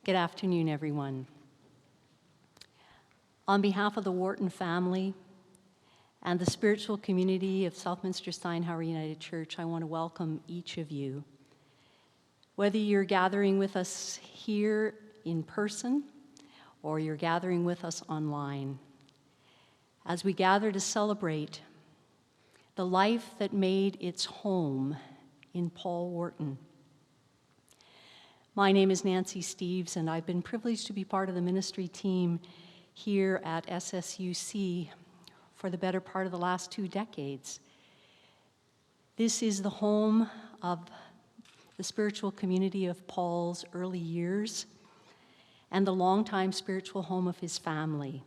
Good afternoon, everyone. On behalf of the Wharton family and the spiritual community of Southminster Steinhauer United Church, I want to welcome each of you. Whether you're gathering with us here in person or you're gathering with us online, as we gather to celebrate the life that made its home in Paul Wharton. My name is Nancy Steeves, and I've been privileged to be part of the ministry team here at SSUC for the better part of the last 2 decades. This is the home of the spiritual community of Paul's early years and the longtime spiritual home of his family.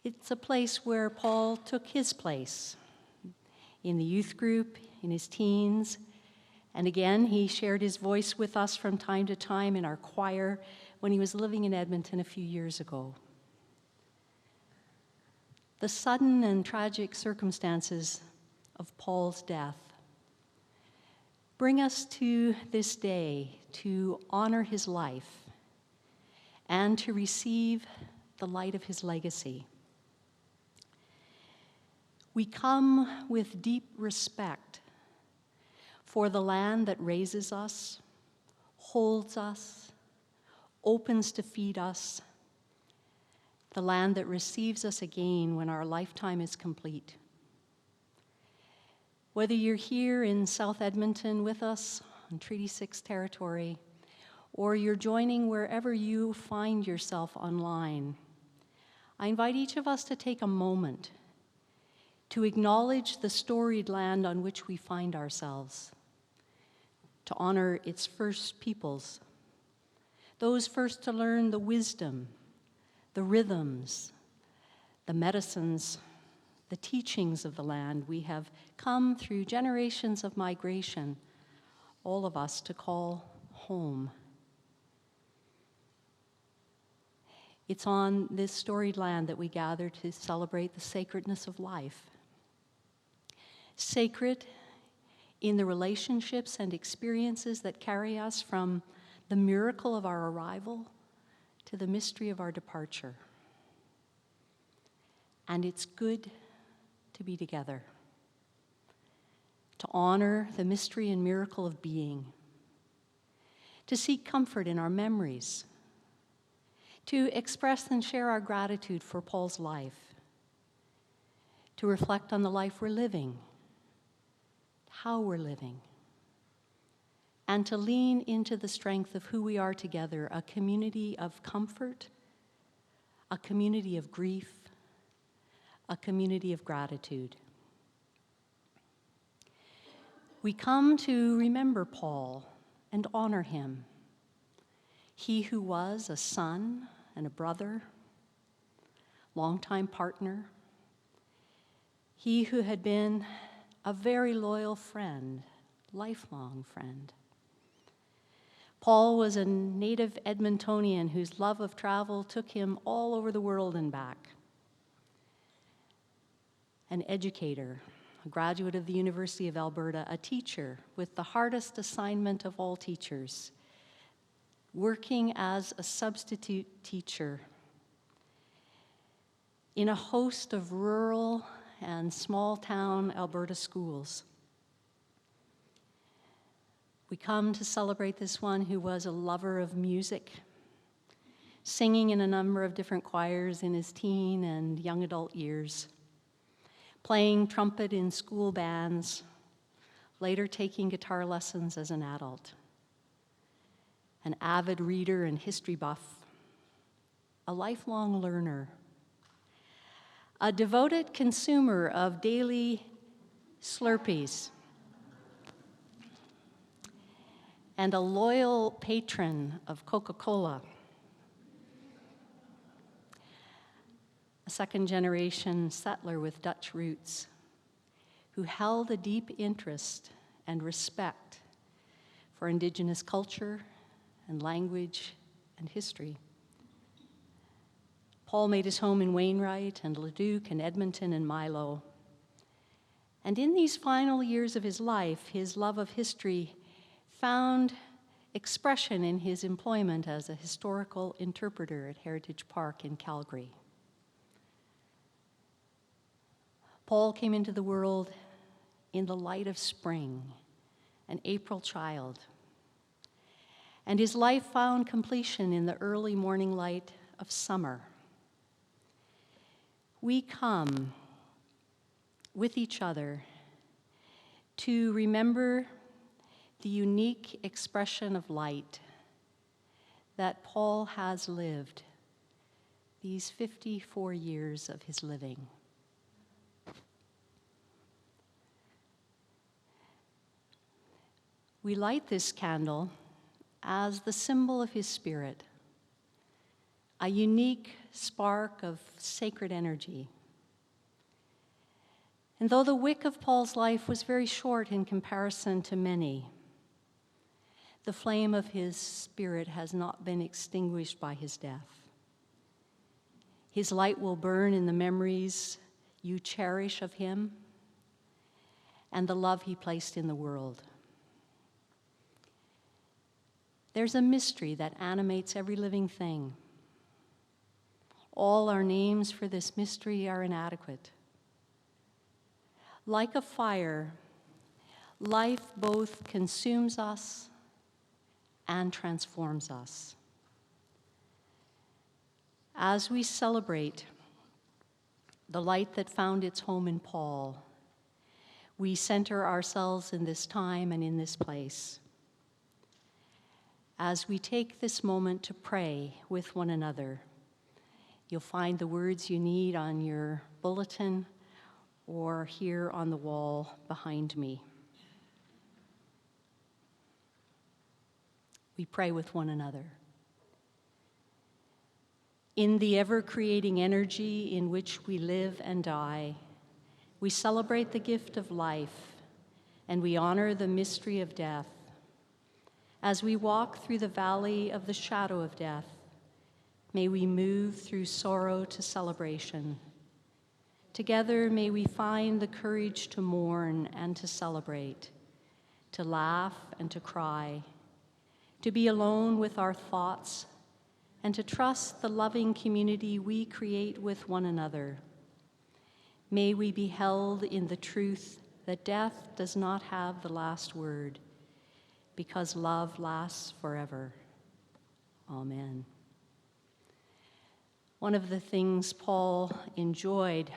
It's a place where Paul took his place in the youth group, in his teens, and again, he shared his voice with us from time to time in our choir when he was living in Edmonton a few years ago. The sudden and tragic circumstances of Paul's death bring us to this day to honor his life and to receive the light of his legacy. We come with deep respect for the land that raises us, holds us, opens to feed us, the land that receives us again when our lifetime is complete. Whether you're here in South Edmonton with us on Treaty 6 territory, or you're joining wherever you find yourself online, I invite each of us to take a moment to acknowledge the storied land on which we find ourselves, to honor its first peoples, those first to learn the wisdom, the rhythms, the medicines, the teachings of the land we have come through generations of migration, all of us to call home. It's on this storied land that we gather to celebrate the sacredness of life. Sacred in the relationships and experiences that carry us from the miracle of our arrival to the mystery of our departure. And it's good to be together, to honor the mystery and miracle of being, to seek comfort in our memories, to express and share our gratitude for Paul's life, to reflect on the life we're living, how we're living, and to lean into the strength of who we are together, a community of comfort, a community of grief, a community of gratitude. We come to remember Paul and honor him, he who was a son and a brother, longtime partner, he who had been a very loyal friend, lifelong friend. Paul was a native Edmontonian whose love of travel took him all over the world and back. An educator, a graduate of the University of Alberta, a teacher with the hardest assignment of all teachers, working as a substitute teacher in a host of rural and small-town Alberta schools. We come to celebrate this one who was a lover of music, singing in a number of different choirs in his teen and young adult years, playing trumpet in school bands, later taking guitar lessons as an adult, an avid reader and history buff, a lifelong learner, a devoted consumer of daily Slurpees, and a loyal patron of Coca-Cola, a second-generation settler with Dutch roots who held a deep interest and respect for Indigenous culture and language and history. Paul made his home in Wainwright and Leduc and Edmonton and Milo. And in these final years of his life, his love of history found expression in his employment as a historical interpreter at Heritage Park in Calgary. Paul came into the world in the light of spring, an April child, and his life found completion in the early morning light of summer. We come with each other to remember the unique expression of light that Paul has lived these 54 years of his living. We light this candle as the symbol of his spirit, a unique spark of sacred energy. And though the wick of Paul's life was very short in comparison to many, the flame of his spirit has not been extinguished by his death. His light will burn in the memories you cherish of him and the love he placed in the world. There's a mystery that animates every living thing. All our names for this mystery are inadequate. Like a fire, life both consumes us and transforms us. As we celebrate the light that found its home in Paul, we center ourselves in this time and in this place. As we take this moment to pray with one another, you'll find the words you need on your bulletin or here on the wall behind me. We pray with one another. In the ever-creating energy in which we live and die, we celebrate the gift of life, and we honor the mystery of death. As we walk through the valley of the shadow of death, may we move through sorrow to celebration. Together, may we find the courage to mourn and to celebrate, to laugh and to cry, to be alone with our thoughts, and to trust the loving community we create with one another. May we be held in the truth that death does not have the last word, because love lasts forever. Amen. One of the things Paul enjoyed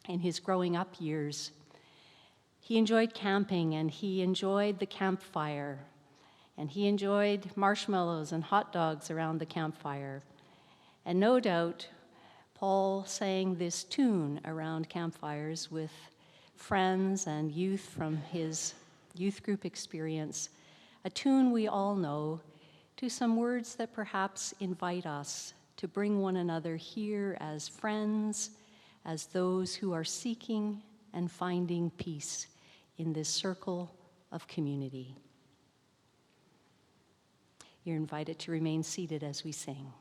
in his growing up years, he enjoyed camping, and he enjoyed the campfire, and he enjoyed marshmallows and hot dogs around the campfire. And no doubt, Paul sang this tune around campfires with friends and youth from his youth group experience, a tune we all know, to some words that perhaps invite us to bring one another here as friends, as those who are seeking and finding peace in this circle of community. You're invited to remain seated as we sing.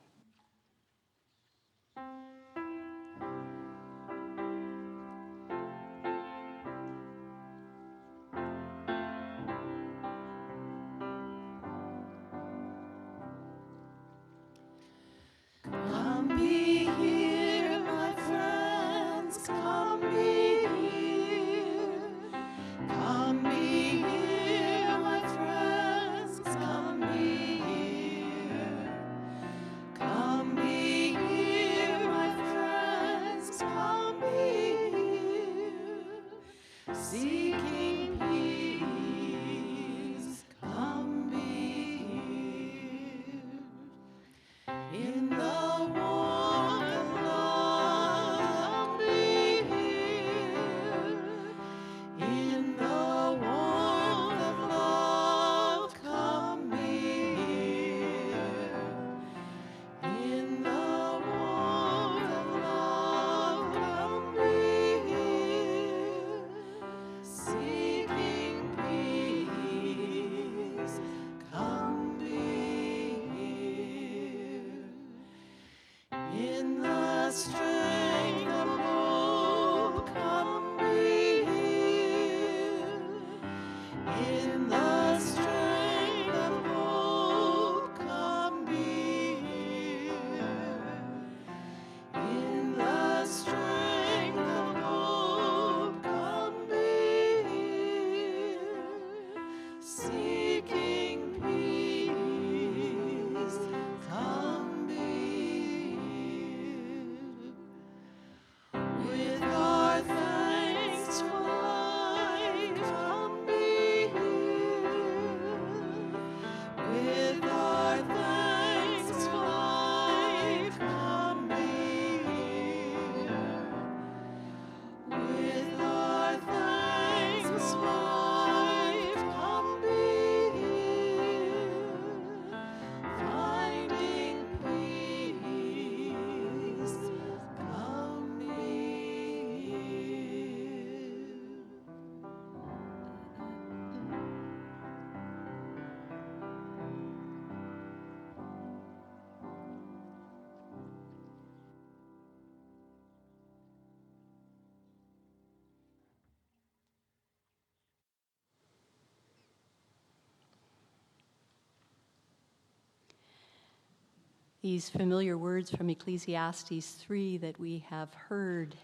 These familiar words from Ecclesiastes 3 that we have heard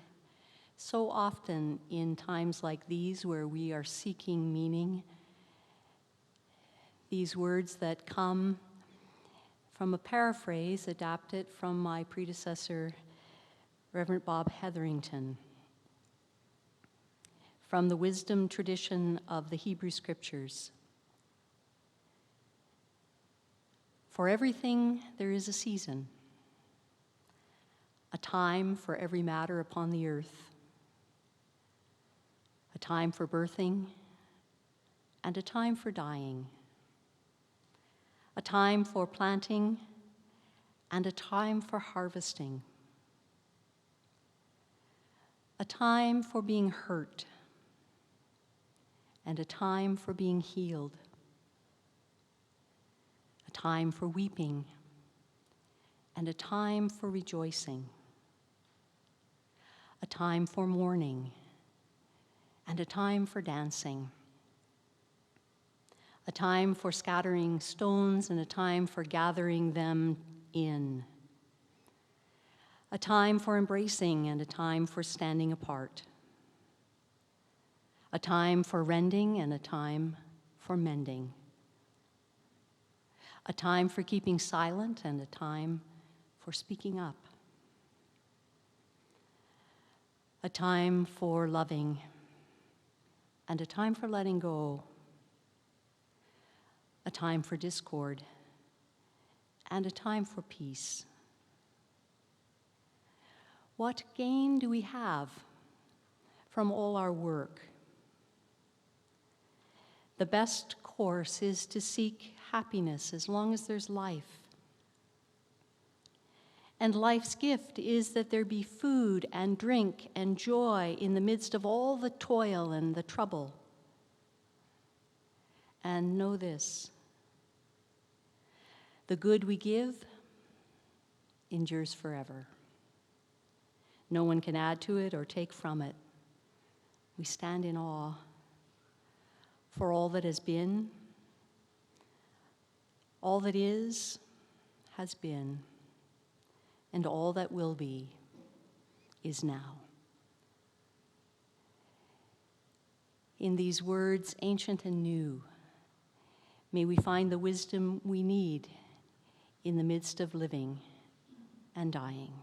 so often in times like these where we are seeking meaning. These words that come from a paraphrase adapted from my predecessor, Reverend Bob Hetherington, from the wisdom tradition of the Hebrew Scriptures. For everything there is a season, a time for every matter upon the earth, a time for birthing and a time for dying, a time for planting and a time for harvesting, a time for being hurt and a time for being healed, a time for weeping and a time for rejoicing, a time for mourning and a time for dancing, a time for scattering stones and a time for gathering them in, a time for embracing and a time for standing apart, a time for rending and a time for mending, a time for keeping silent and a time for speaking up, a time for loving and a time for letting go, a time for discord and a time for peace. What gain do we have from all our work? The best course is to seek happiness as long as there's life. And life's gift is that there be food and drink and joy in the midst of all the toil and the trouble. And know this: the good we give endures forever. No one can add to it or take from it. We stand in awe for all that has been, all that is, has been, and all that will be is now. In these words, ancient and new, may we find the wisdom we need in the midst of living and dying.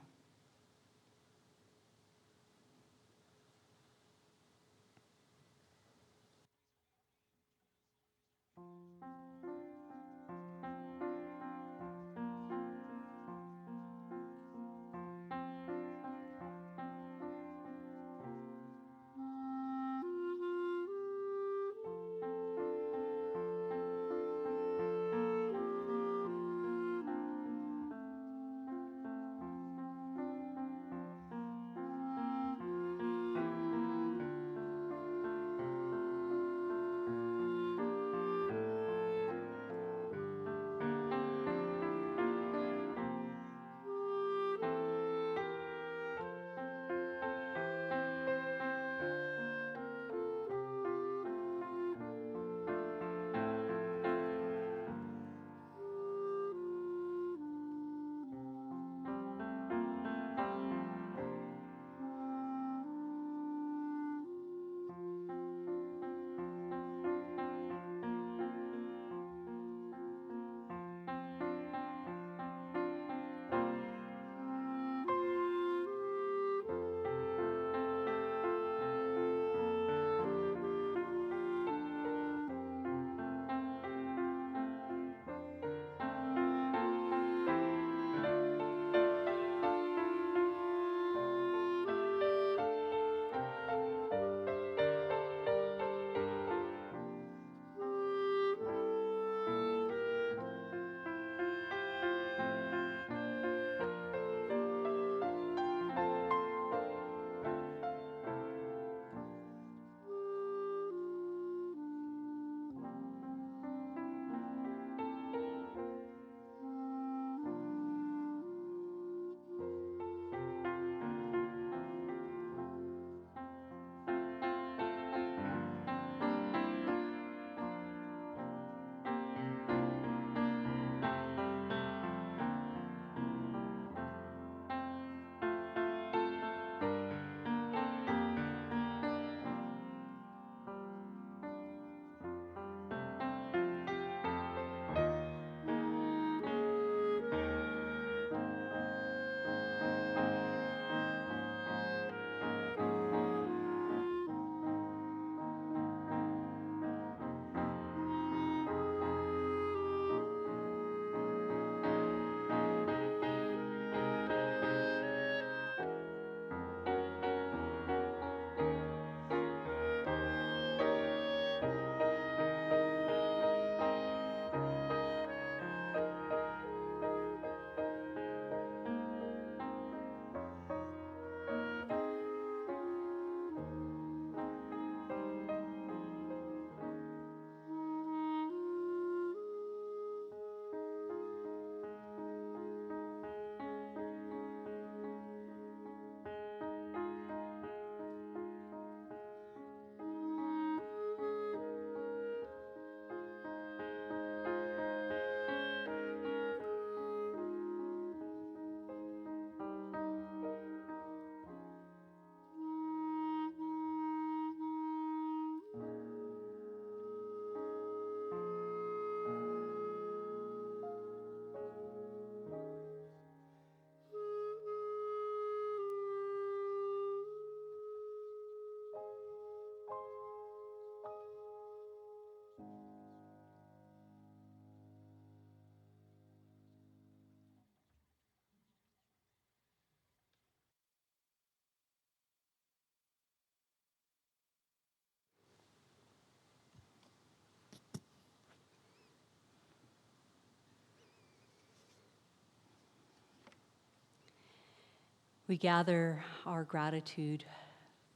We gather our gratitude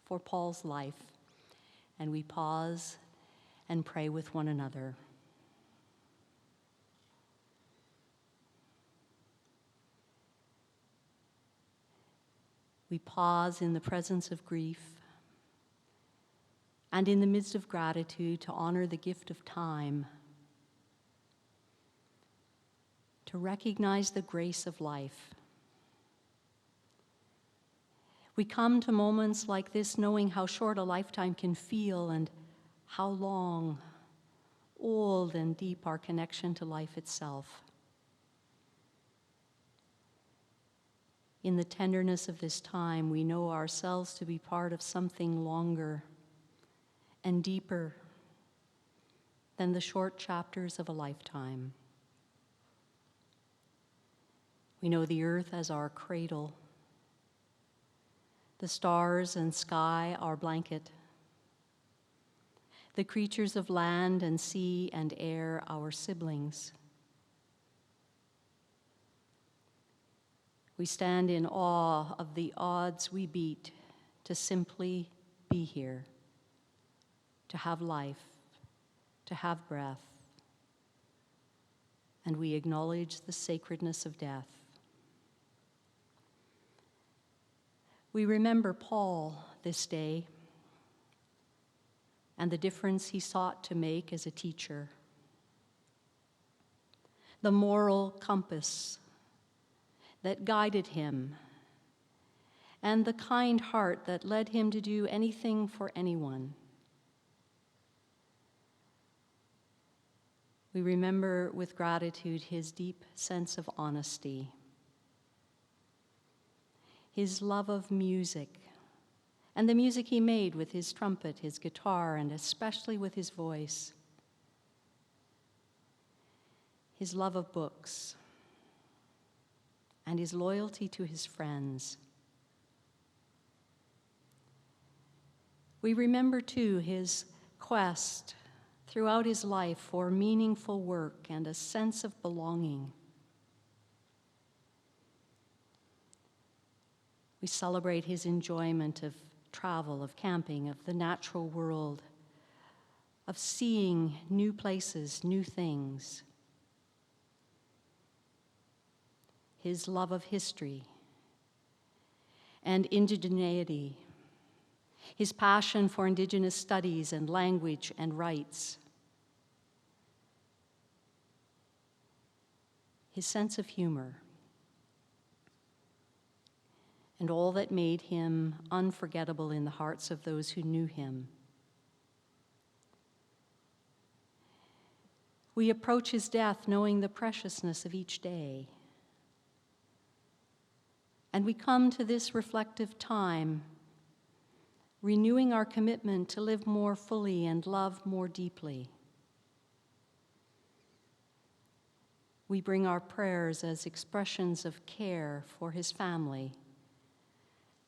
for Paul's life, and we pause and pray with one another. We pause in the presence of grief and in the midst of gratitude to honor the gift of time, to recognize the grace of life. We come to moments like this knowing how short a lifetime can feel and how long, old and deep our connection to life itself. In the tenderness of this time, we know ourselves to be part of something longer and deeper than the short chapters of a lifetime. We know the earth as our cradle, the stars and sky our blanket, the creatures of land and sea and air our siblings. We stand in awe of the odds we beat to simply be here, to have life, to have breath, and we acknowledge the sacredness of death. We remember Paul this day and the difference he sought to make as a teacher, the moral compass that guided him, and the kind heart that led him to do anything for anyone. We remember with gratitude his deep sense of honesty, his love of music, and the music he made with his trumpet, his guitar, and especially with his voice, his love of books, and his loyalty to his friends. We remember, too, his quest throughout his life for meaningful work and a sense of belonging. We celebrate his enjoyment of travel, of camping, of the natural world, of seeing new places, new things. His love of history and indigeneity, his passion for Indigenous studies and language and rights, his sense of humor, and all that made him unforgettable in the hearts of those who knew him. We approach his death knowing the preciousness of each day. And we come to this reflective time, renewing our commitment to live more fully and love more deeply. We bring our prayers as expressions of care for his family,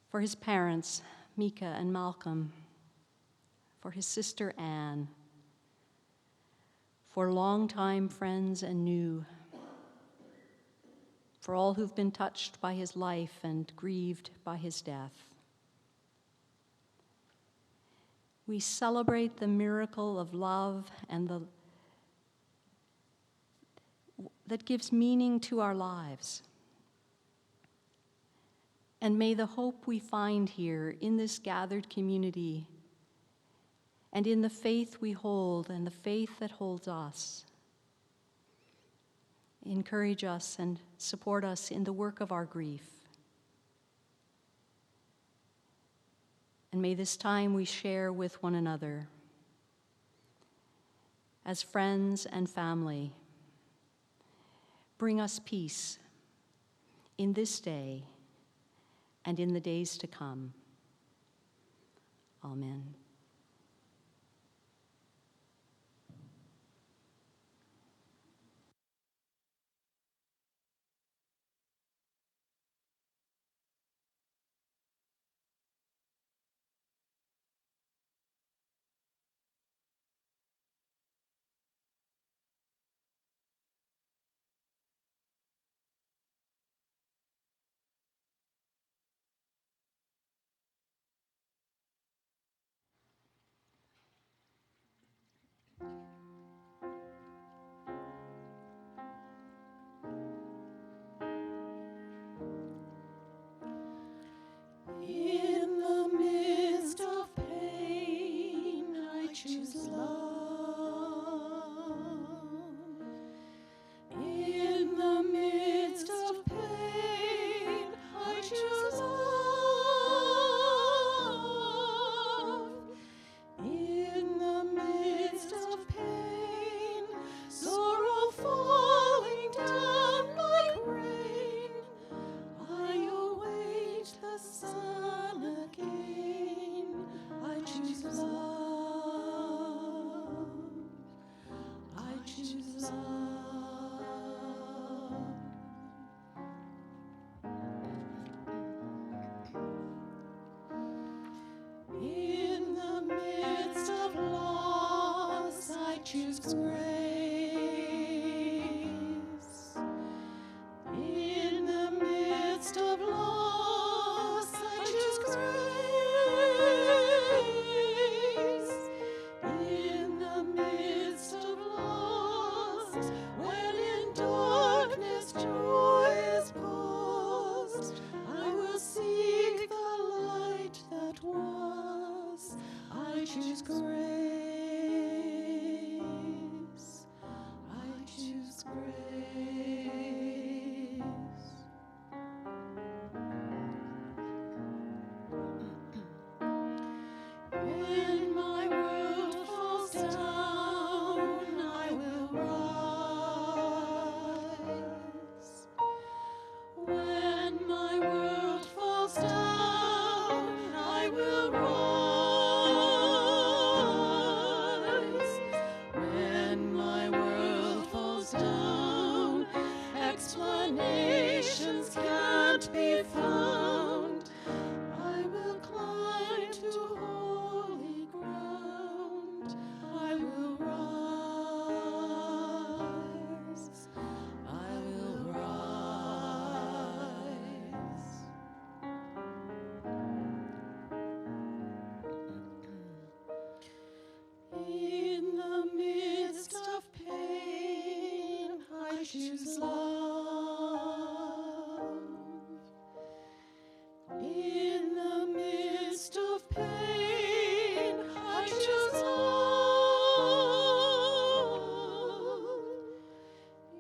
for his parents, Mika and Malcolm, for his sister Anne, for longtime friends and new, for all who've been touched by his life and grieved by his death. We celebrate the miracle of love and that gives meaning to our lives. And may the hope we find here in this gathered community and in the faith we hold and the faith that holds us encourage us and support us in the work of our grief. And may this time we share with one another as friends and family bring us peace in this day and in the days to come. Amen. choose grace. I choose grace. When my world falls down, I will rise. When my world falls down, I will rise. When my world falls down, explanations can't be found. I will climb to holy ground. I will rise. I will rise. In the midst of pain, I choose love. In the midst of pain, I choose love.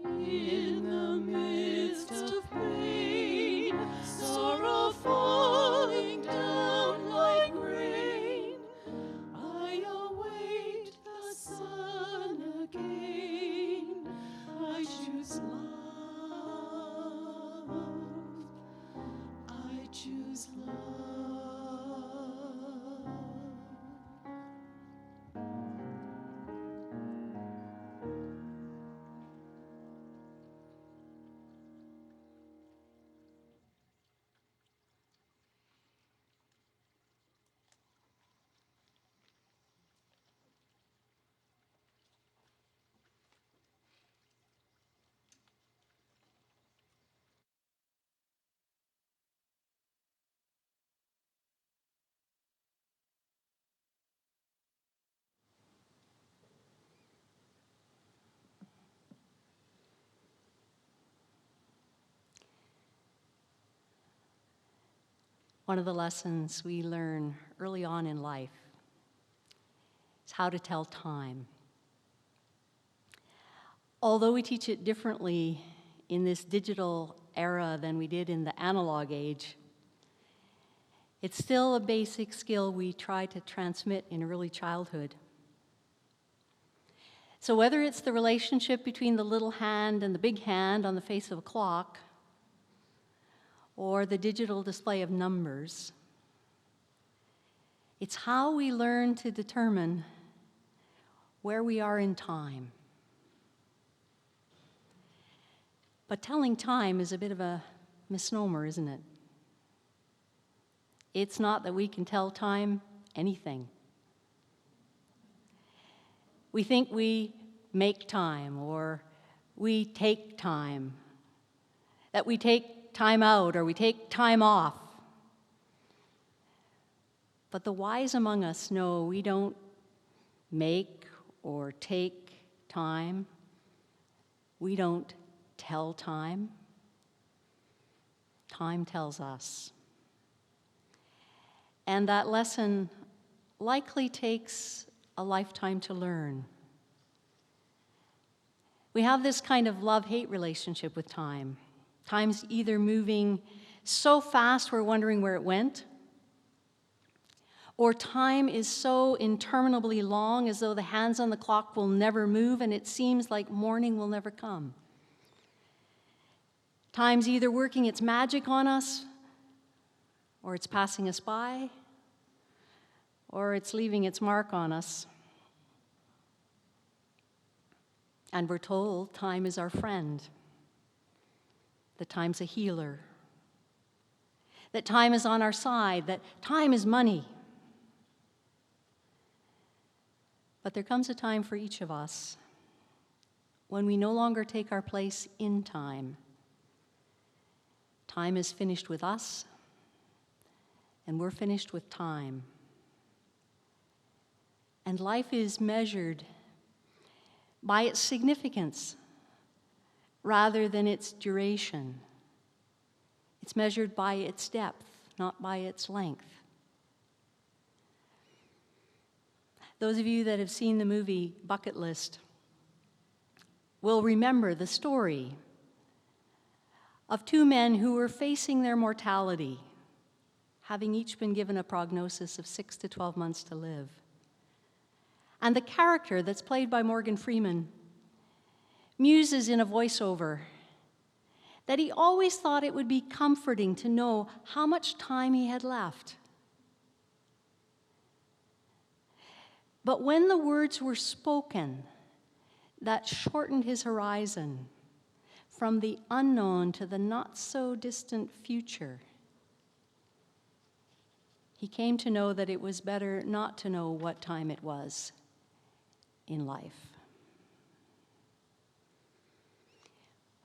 In the midst of pain, sorrow falling down like rain, I await the sun again. I choose love. I choose love. One of the lessons we learn early on in life is how to tell time. Although we teach it differently in this digital era than we did in the analog age, it's still a basic skill we try to transmit in early childhood. So whether it's the relationship between the little hand and the big hand on the face of a clock, or the digital display of numbers, it's how we learn to determine where we are in time. But telling time is a bit of a misnomer, isn't it? It's not that we can tell time anything. We think we make time, or we take time, that we take time out or we take time off. But the wise among us know we don't make or take time. We don't tell time. Time tells us. And that lesson likely takes a lifetime to learn. We have this kind of love-hate relationship with time. Time's either moving so fast we're wondering where it went, or time is so interminably long as though the hands on the clock will never move and it seems like morning will never come. Time's either working its magic on us, or it's passing us by, or it's leaving its mark on us. And we're told time is our friend, that time's a healer, that time is on our side, that time is money. But there comes a time for each of us when we no longer take our place in time. Time is finished with us, and we're finished with time. And life is measured by its significance rather than its duration. It's measured by its depth, not by its length. Those of you that have seen the movie Bucket List will remember the story of two men who were facing their mortality, having each been given a prognosis of 6 to 12 months to live. And the character that's played by Morgan Freeman muses in a voiceover that he always thought it would be comforting to know how much time he had left. But when the words were spoken that shortened his horizon from the unknown to the not-so-distant future, he came to know that it was better not to know what time it was in life.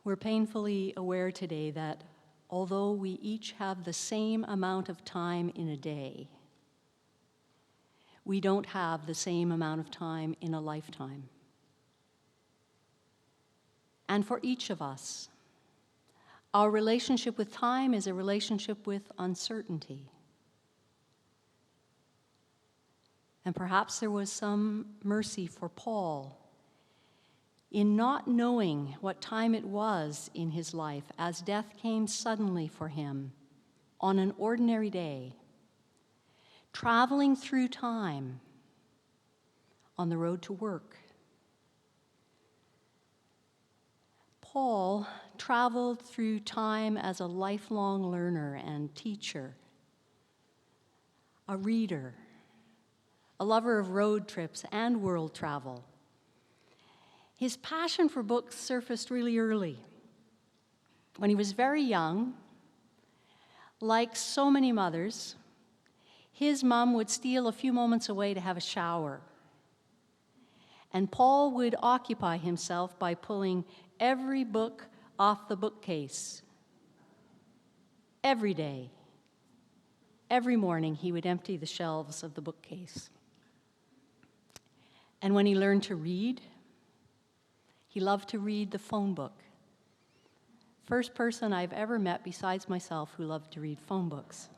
We're painfully aware today that although we each have the same amount of time in a day, we don't have the same amount of time in a lifetime. And for each of us, our relationship with time is a relationship with uncertainty. And perhaps there was some mercy for Paul in not knowing what time it was in his life as death came suddenly for him on an ordinary day, traveling through time on the road to work. Paul traveled through time as a lifelong learner and teacher, a reader, a lover of road trips and world travel. His passion for books surfaced really early. When he was very young, like so many mothers, his mom would steal a few moments away to have a shower. And Paul would occupy himself by pulling every book off the bookcase. Every day, every morning, he would empty the shelves of the bookcase. And when he learned to read, he loved to read the phone book. First person I've ever met besides myself who loved to read phone books.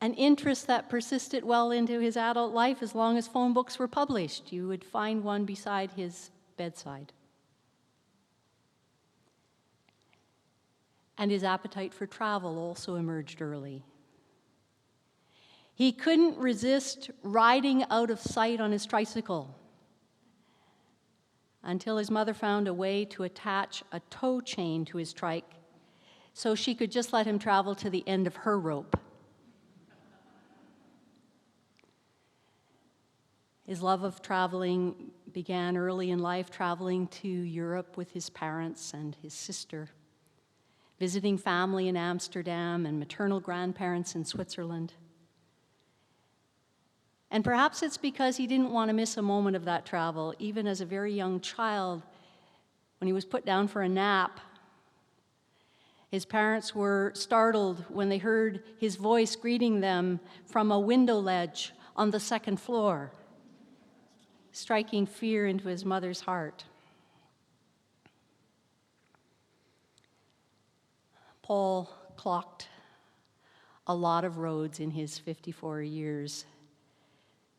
An interest that persisted well into his adult life as long as phone books were published. You would find one beside his bedside. And his appetite for travel also emerged early. He couldn't resist riding out of sight on his tricycle until his mother found a way to attach a tow chain to his trike so she could just let him travel to the end of her rope. His love of traveling began early in life, traveling to Europe with his parents and his sister, visiting family in Amsterdam and maternal grandparents in Switzerland. And perhaps it's because he didn't want to miss a moment of that travel, even as a very young child, when he was put down for a nap. His parents were startled when they heard his voice greeting them from a window ledge on the second floor, striking fear into his mother's heart. Paul clocked a lot of roads in his 54 years,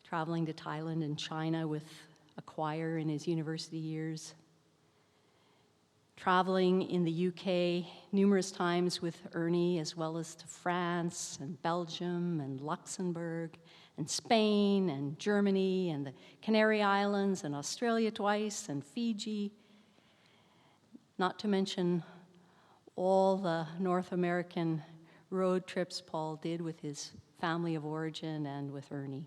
traveling to Thailand and China with a choir in his university years, traveling in the UK numerous times with Ernie, as well as to France and Belgium and Luxembourg and Spain and Germany and the Canary Islands and Australia twice and Fiji, not to mention all the North American road trips Paul did with his family of origin and with Ernie.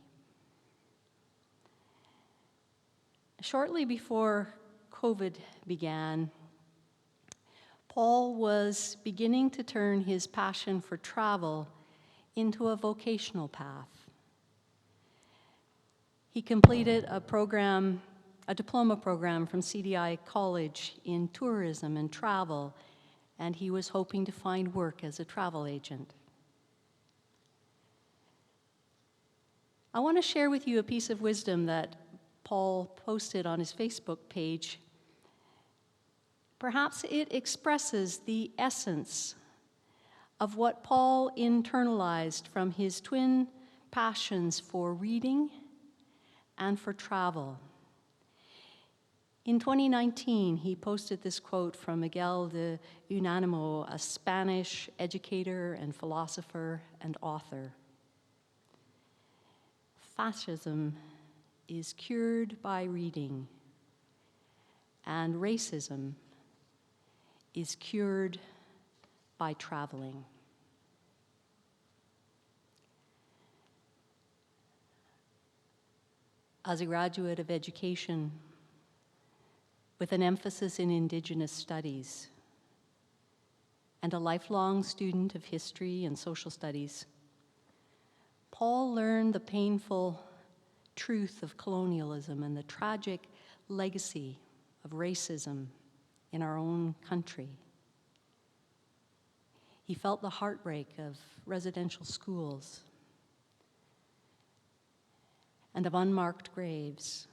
Shortly before COVID began, Paul was beginning to turn his passion for travel into a vocational path. He completed a diploma program from CDI College in tourism and travel, and he was hoping to find work as a travel agent. I want to share with you a piece of wisdom that Paul posted on his Facebook page. Perhaps it expresses the essence of what Paul internalized from his twin passions for reading and for travel. In 2019, he posted this quote from Miguel de Unánimo, a Spanish educator and philosopher and author. Fascism is cured by reading, and racism is cured by traveling. As a graduate of education, with an emphasis in Indigenous studies, and a lifelong student of history and social studies, Paul learned the painful truth of colonialism and the tragic legacy of racism in our own country. He felt the heartbreak of residential schools and of unmarked graves.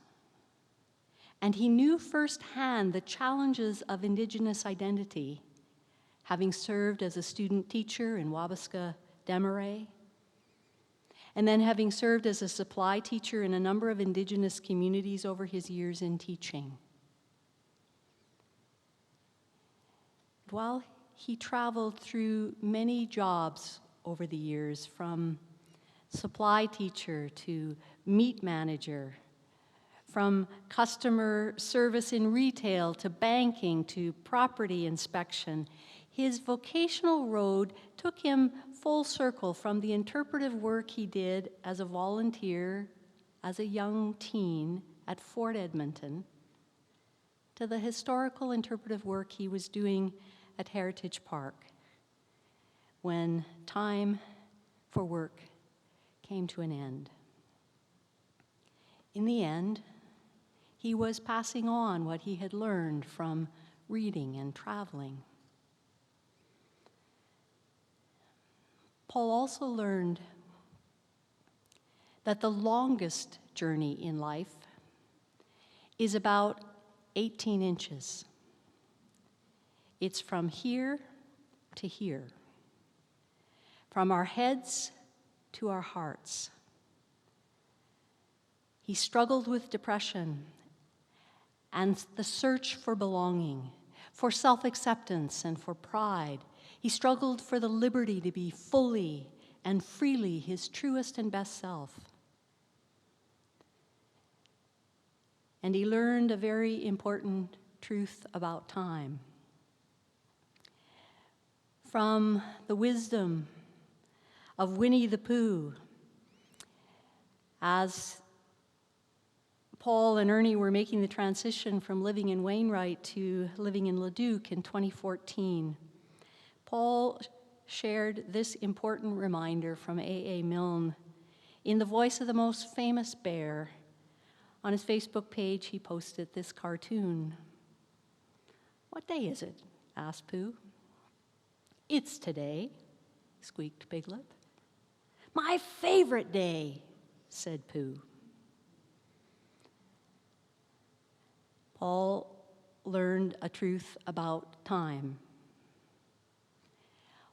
And he knew firsthand the challenges of Indigenous identity, having served as a student teacher in Wabasca Desmarais, and then having served as a supply teacher in a number of Indigenous communities over his years in teaching. While he traveled through many jobs over the years, from supply teacher to meat manager, from customer service in retail to banking to property inspection, his vocational road took him full circle from the interpretive work he did as a volunteer, as a young teen at Fort Edmonton, to the historical interpretive work he was doing at Heritage Park when time for work came to an end. In the end, he was passing on what he had learned from reading and traveling. Paul also learned that the longest journey in life is about 18 inches. It's from here to here, from our heads to our hearts. He struggled with depression and the search for belonging, for self-acceptance and for pride. He struggled for the liberty to be fully and freely his truest and best self. And he learned a very important truth about time. From the wisdom of Winnie the Pooh, as Paul and Ernie were making the transition from living in Wainwright to living in Leduc in 2014, Paul shared this important reminder from A.A. Milne in the voice of the most famous bear. On his Facebook page, he posted this cartoon. "What day is it?" asked Pooh. "It's today," squeaked Piglet. "My favorite day," said Pooh. Paul learned a truth about time.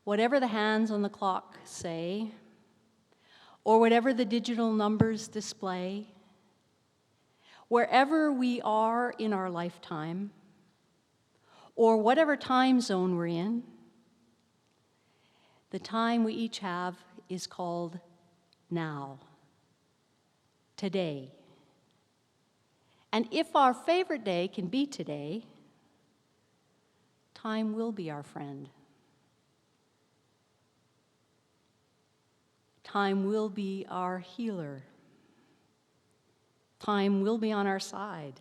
Whatever the hands on the clock say, or whatever the digital numbers display, wherever we are in our lifetime, or whatever time zone we're in, the time we each have is called now, today. And if our favorite day can be today, time will be our friend. Time will be our healer. Time will be on our side.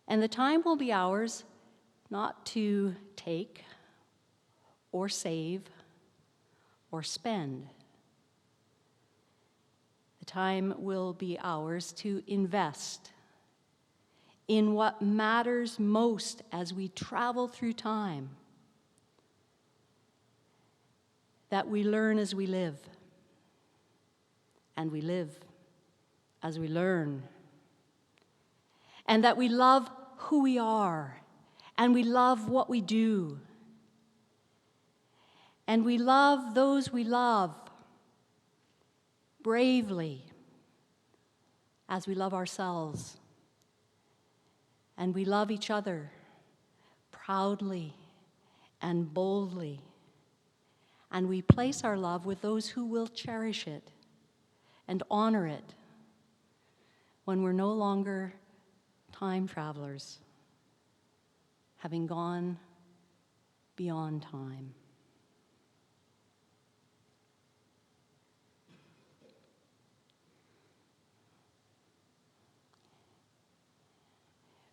And the time will be ours not to take or save or spend. The time will be ours to invest in what matters most as we travel through time. That we learn as we live, and we live as we learn. And that we love who we are, and we love what we do. And we love those we love, bravely as we love ourselves, and we love each other proudly and boldly, and we place our love with those who will cherish it and honor it when we're no longer time travelers, having gone beyond time.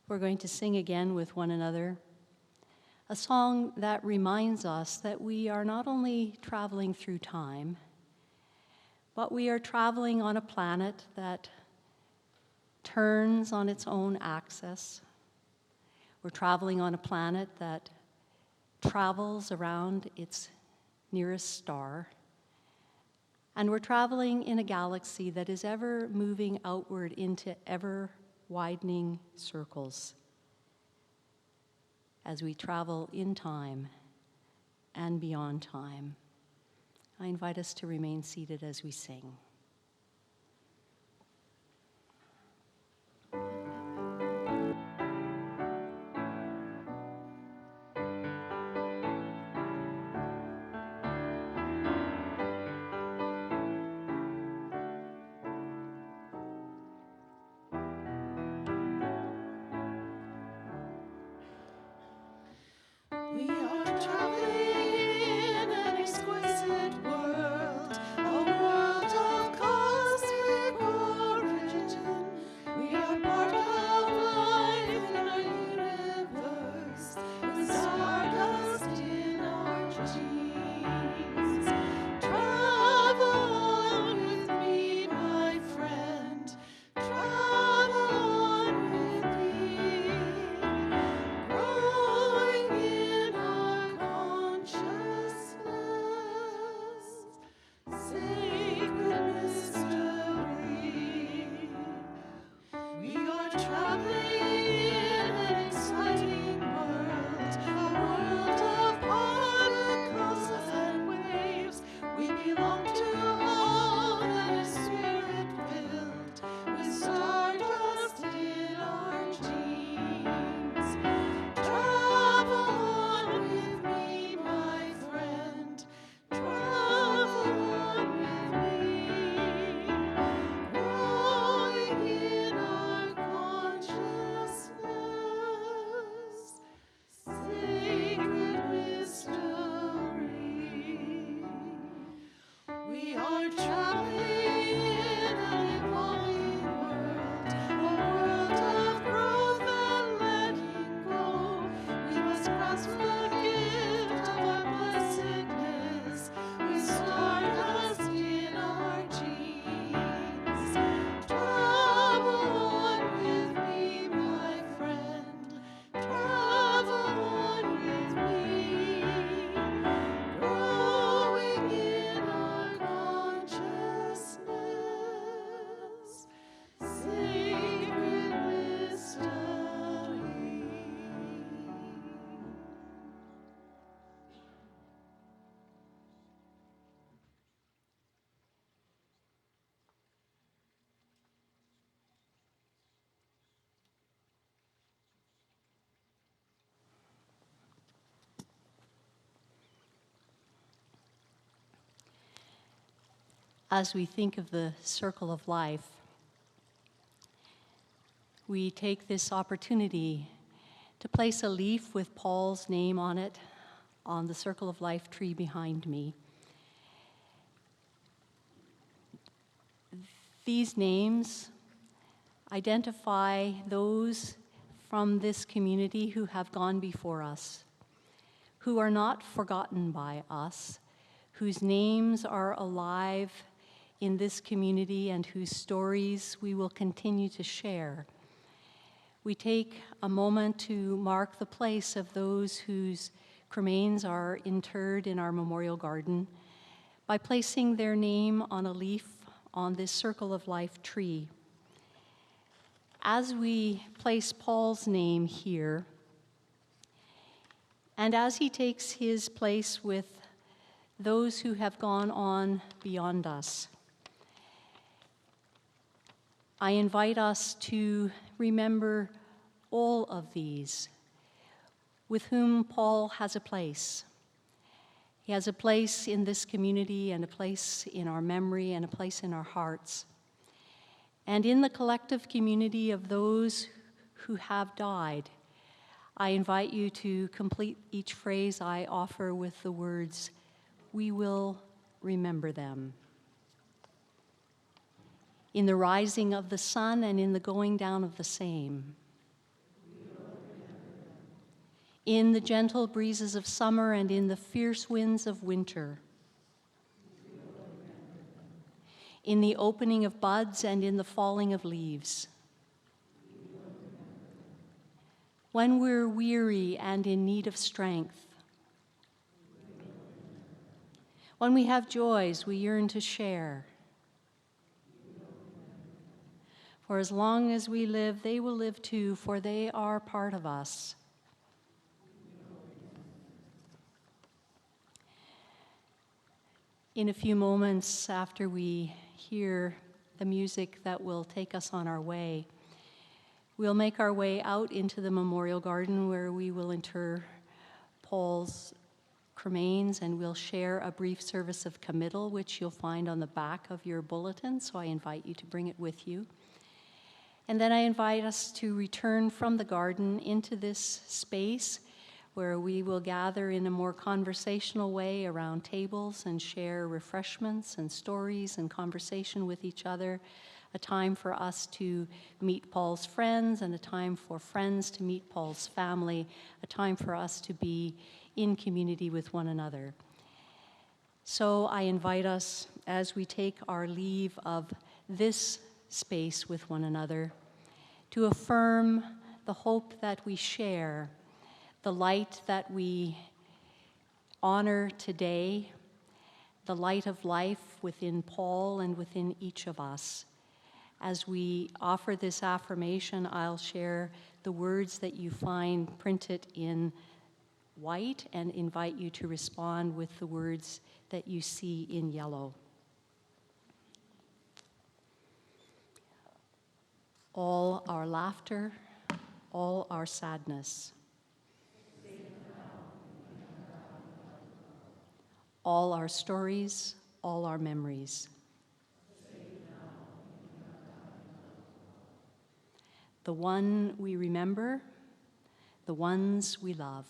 We're going to sing again with one another a song that reminds us that we are not only traveling through time, but we are traveling on a planet that turns on its own axis. We're traveling on a planet that travels around its nearest star. And we're traveling in a galaxy that is ever moving outward into ever widening circles as we travel in time and beyond time. I invite us to remain seated as we sing. We are traveling in an exquisite world, a world of cosmic origin. We are part of life in our universe, with stardust in our genes. Travel on with me, my friend. Travel on with me. Growing in our consciousness, sacred mystery. We are traveling in an exciting world, a world of particles and waves. We belong to all that is spirit-filled, with stardust in our genes. Travel on with me, my friend. Travel on with me. Growing in our consciousness, sacred mystery. We are traveling in an evolving world, a world of growth and letting go. We must grasp the gift of our blessedness, with stardust in our genes. Travel on with me, my friend. Travel on with me. Growing in our consciousness, sacred mystery. As we think of the circle of life, we take this opportunity to place a leaf with Paul's name on it on the circle of life tree behind me. These names identify those from this community who have gone before us, who are not forgotten by us, whose names are alive in this community and whose stories we will continue to share. We take a moment to mark the place of those whose cremains are interred in our memorial garden by placing their name on a leaf on this circle of life tree. As we place Paul's name here, and as he takes his place with those who have gone on beyond us, I invite us to remember all of these with whom Paul has a place. He has a place in this community and a place in our memory and a place in our hearts. And in the collective community of those who have died, I invite you to complete each phrase I offer with the words, "We will remember them." In the rising of the sun and in the going down of the same. In the gentle breezes of summer and in the fierce winds of winter. In the opening of buds and in the falling of leaves. When we're weary and in need of strength. When we have joys we yearn to share. For as long as we live, they will live too, for they are part of us. In a few moments after we hear the music that will take us on our way, we'll make our way out into the memorial garden where we will inter Paul's cremains, and we'll share a brief service of committal, which you'll find on the back of your bulletin, so I invite you to bring it with you. And then I invite us to return from the garden into this space where we will gather in a more conversational way around tables and share refreshments and stories and conversation with each other, a time for us to meet Paul's friends and a time for friends to meet Paul's family, a time for us to be in community with one another. So I invite us, as we take our leave of this space with one another, to affirm the hope that we share, the light that we honor today, the light of life within Paul and within each of us. As we offer this affirmation, I'll share the words that you find printed in white and invite you to respond with the words that you see in yellow. All our laughter, all our sadness. All our stories, all our memories. The one we remember, the ones we love.